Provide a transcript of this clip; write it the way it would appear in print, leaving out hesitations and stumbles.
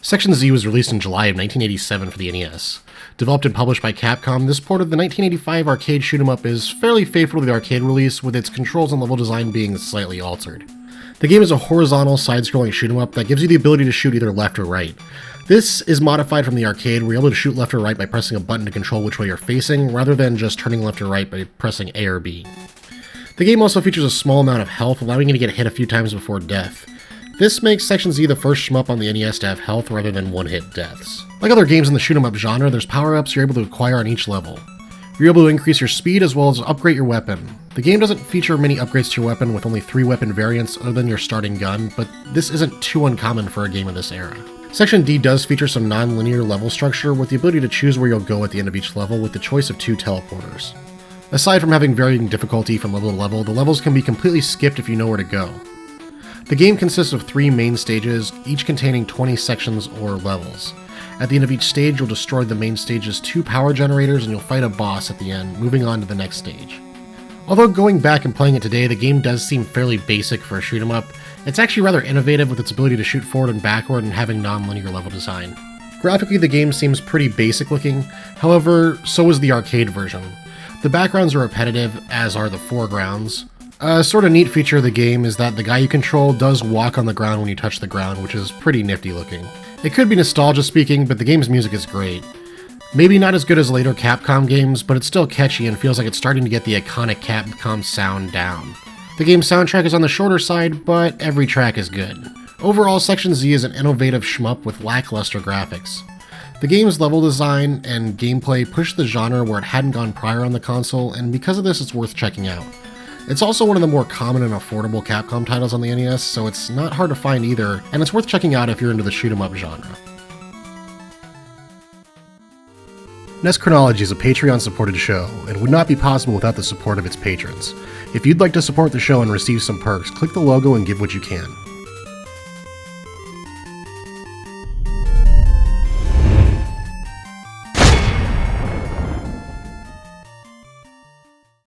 Section Z was released in July of 1987 for the NES. Developed and published by Capcom, this port of the 1985 arcade shoot-'em-up is fairly faithful to the arcade release, with its controls and level design being slightly altered. The game is a horizontal, side-scrolling shoot-'em-up that gives you the ability to shoot either left or right. This is modified from the arcade, where you're able to shoot left or right by pressing a button to control which way you're facing, rather than just turning left or right by pressing A or B. The game also features a small amount of health, allowing you to get hit a few times before death. This makes Section Z the first shmup on the NES to have health rather than one-hit deaths. Like other games in the shoot-'em-up genre, there's power-ups you're able to acquire on each level. You're able to increase your speed as well as upgrade your weapon. The game doesn't feature many upgrades to your weapon, with only 3 weapon variants other than your starting gun, but this isn't too uncommon for a game of this era. Section D does feature some non-linear level structure, with the ability to choose where you'll go at the end of each level with the choice of 2 teleporters. Aside from having varying difficulty from level to level, the levels can be completely skipped if you know where to go. The game consists of 3 main stages, each containing 20 sections or levels. At the end of each stage, you'll destroy the main stage's 2 power generators and you'll fight a boss at the end, moving on to the next stage. Although going back and playing it today, the game does seem fairly basic for a shoot-'em-up, it's actually rather innovative with its ability to shoot forward and backward and having non-linear level design. Graphically, the game seems pretty basic looking, however, so is the arcade version. The backgrounds are repetitive, as are the foregrounds. A sort of neat feature of the game is that the guy you control does walk on the ground when you touch the ground, which is pretty nifty looking. It could be nostalgia speaking, but the game's music is great. Maybe not as good as later Capcom games, but it's still catchy and feels like it's starting to get the iconic Capcom sound down. The game's soundtrack is on the shorter side, but every track is good. Overall, Section Z is an innovative shmup with lackluster graphics. The game's level design and gameplay push the genre where it hadn't gone prior on the console, and because of this it's worth checking out. It's also one of the more common and affordable Capcom titles on the NES, so it's not hard to find either, and it's worth checking out if you're into the shoot-'em-up genre. NES Chronology is a Patreon-supported show, and would not be possible without the support of its patrons. If you'd like to support the show and receive some perks, click the logo and give what you can.